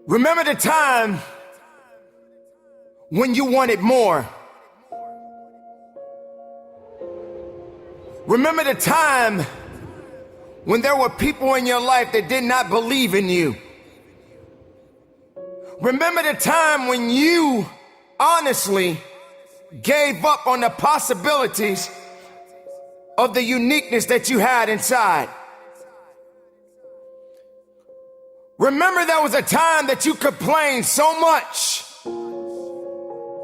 Remember the time when you wanted more. Remember the time when there were people in your life that did not believe in you. Remember the time when you honestly gave up on the possibilities of the uniqueness that you had inside. Remember there was a time that you complained so much,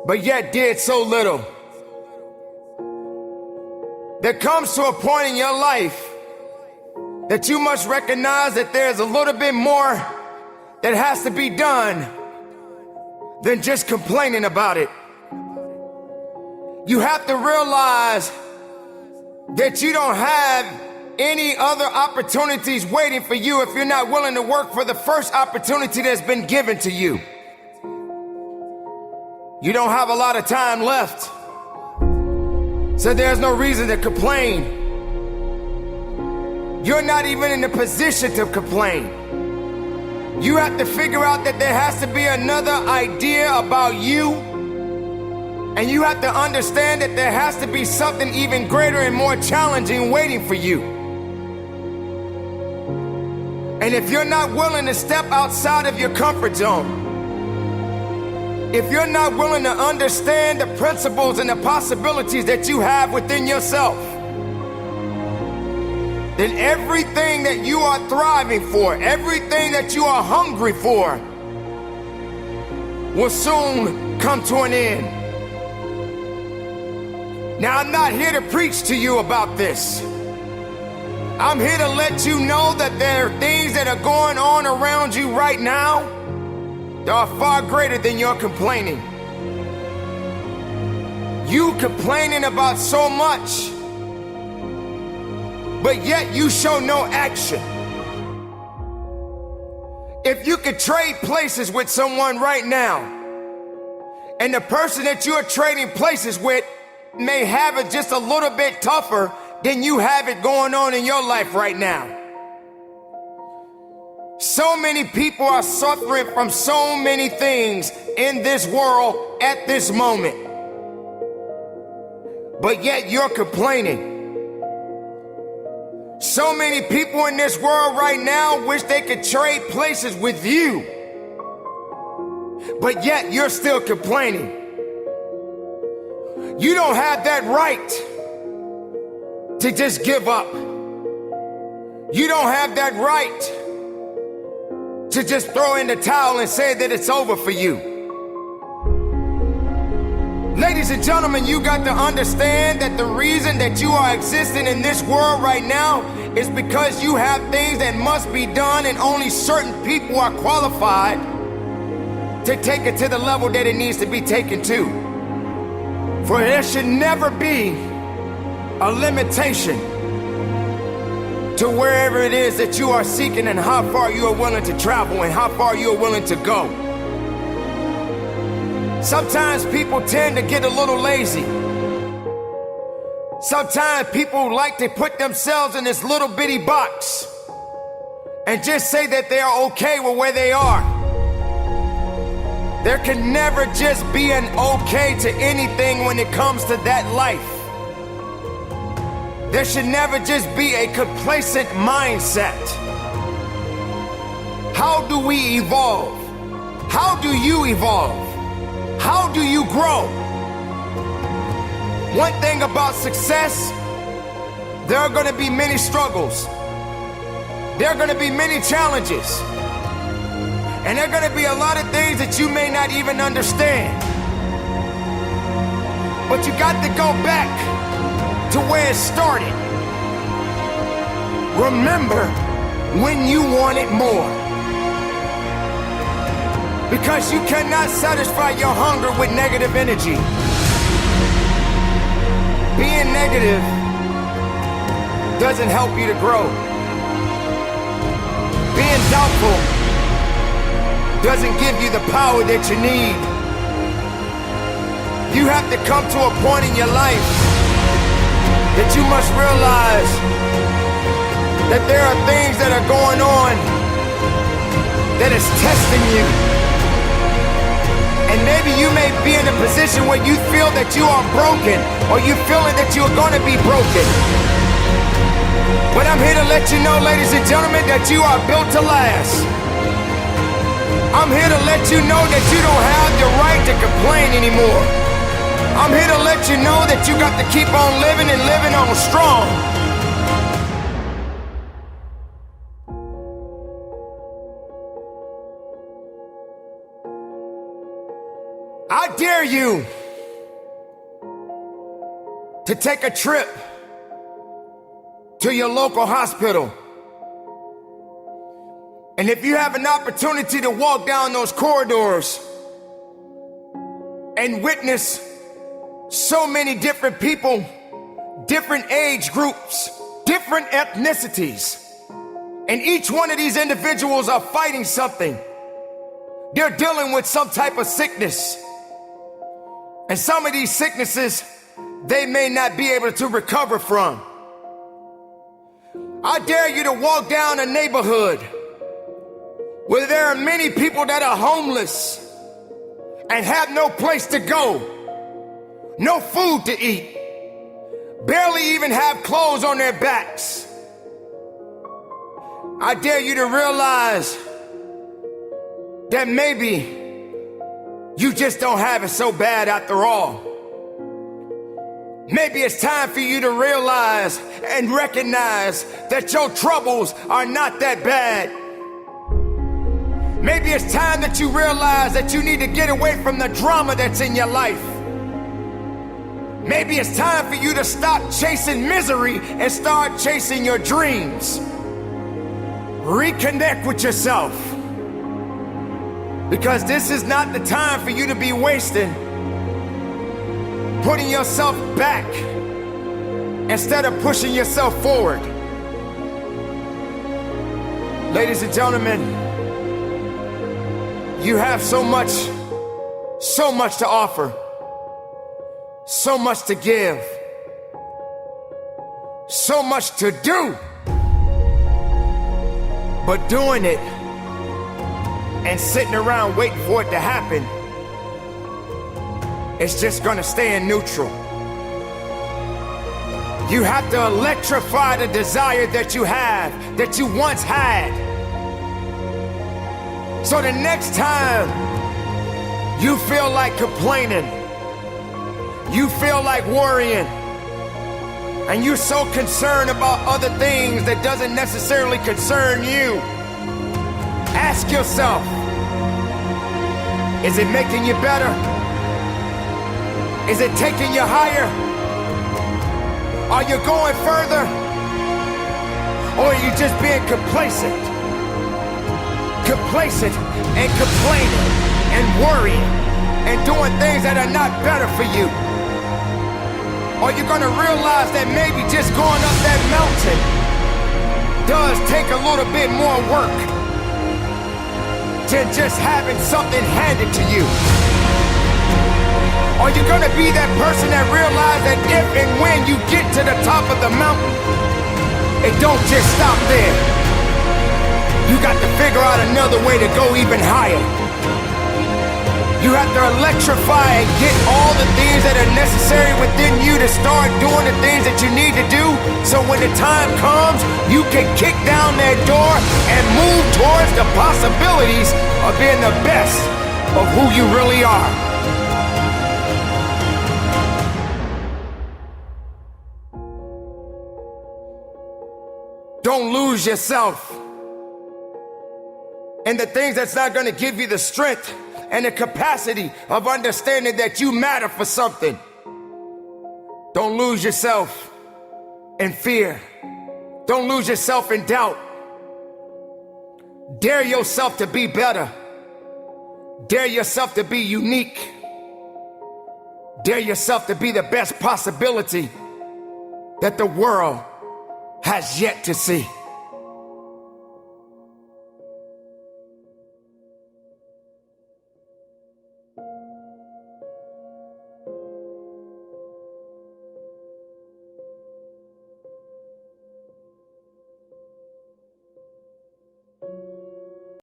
but yet did so little. There comes to a point in your life that you must recognize that there's a little bit more that has to be done than just complaining about it. You have to realize that you don't have any other opportunities waiting for you if you're not willing to work for the first opportunity that's been given to you. You don't have a lot of time left, so there's no reason to complain. You're not even in a position to complain. You have to figure out that there has to be another idea about you, and you have to understand that there has to be something even greater and more challenging waiting for you. And if you're not willing to step outside of your comfort zone, if you're not willing to understand the principles and the possibilities that you have within yourself, then everything that you are thriving for, everything that you are hungry for, will soon come to an end. Now, I'm not here to preach to you about this. I'm here to let you know that there are things that are going on around you right now that are far greater than your complaining. You complaining about so much, but yet you show no action. If you could trade places with someone right now, and the person that you are trading places with may have it just a little bit tougher than you have it going on in your life right now. So many people are suffering from so many things in this world at this moment, but yet you're complaining. So many people in this world right now wish they could trade places with you, but yet you're still complaining. You don't have that right to just give up. You don't have that right to just throw in the towel and say that it's over for you. Ladies and gentlemen, you got to understand that the reason that you are existing in this world right now is because you have things that must be done, and only certain people are qualified to take it to the level that it needs to be taken to. For there should never be a limitation to wherever it is that you are seeking and how far you are willing to travel and how far you are willing to go. Sometimes people tend to get a little lazy. Sometimes people like to put themselves in this little bitty box and just say that they are okay with where they are. There can never just be an okay to anything when it comes to that life. There should never just be a complacent mindset. How do we evolve? How do you evolve? How do you grow? One thing about success, there are going to be many struggles. There are going to be many challenges. And there are going to be a lot of things that you may not even understand. But you got to go back to where it started. Remember when you wanted more. Because you cannot satisfy your hunger with negative energy. Being negative doesn't help you to grow. Being doubtful doesn't give you the power that you need. You have to come to a point in your life that you must realize that there are things that are going on that is testing you. maybe you may be in a position where you feel that you are broken, or you feeling that you're gonna be broken. But I'm here to let you know, ladies and gentlemen, that you are built to last. I'm here to let you know that you don't have the right to complain anymore. I'm here to let you know that you got to keep on living and living on strong. I dare you to take a trip to your local hospital. And if you have an opportunity to walk down those corridors and witness so many different people, different age groups, different ethnicities, and each one of these individuals are fighting something. They're dealing with some type of sickness. And some of these sicknesses, they may not be able to recover from. I dare you to walk down a neighborhood where there are many people that are homeless and have no place to go, no food to eat, barely even have clothes on their backs. I dare you to realize that maybe you just don't have it so bad after all. Maybe it's time for you to realize and recognize that your troubles are not that bad. Maybe it's time that you realize that you need to get away from the drama that's in your life. Maybe it's time for you to stop chasing misery and start chasing your dreams. Reconnect with yourself. Because this is not the time for you to be wasting, putting yourself back instead of pushing yourself forward. Ladies and gentlemen, you have so much to offer, so much to give, so much to do. But doing it and sitting around waiting for it to happen, it's just gonna stay in neutral. You have to electrify the desire that you have, that you once had. So the next time you feel like complaining, you feel like worrying, and you're so concerned about other things that doesn't necessarily concern you, ask yourself, is it making you better? Is it taking you higher? Are you going further? Or are you just being complacent? Complacent and complaining and worrying and doing things that are not better for you? Or you're gonna realize that maybe just going up that mountain does take a little bit more work than just having something handed to you? Are you gonna be that person that realizes that if and when you get to the top of the mountain, it don't just stop there? You got to figure out another way to go even higher. You have to electrify and get all the things that are necessary within you to start doing the things that you need to do, so when the time comes, you can kick down that door and move towards the possibilities of being the best of who you really are. Don't lose yourself in the things that's not going to give you the strength and the capacity of understanding that you matter for something. Don't lose yourself in fear. Don't lose yourself in doubt. Dare yourself to be better. Dare yourself to be unique. Dare yourself to be the best possibility that the world has yet to see.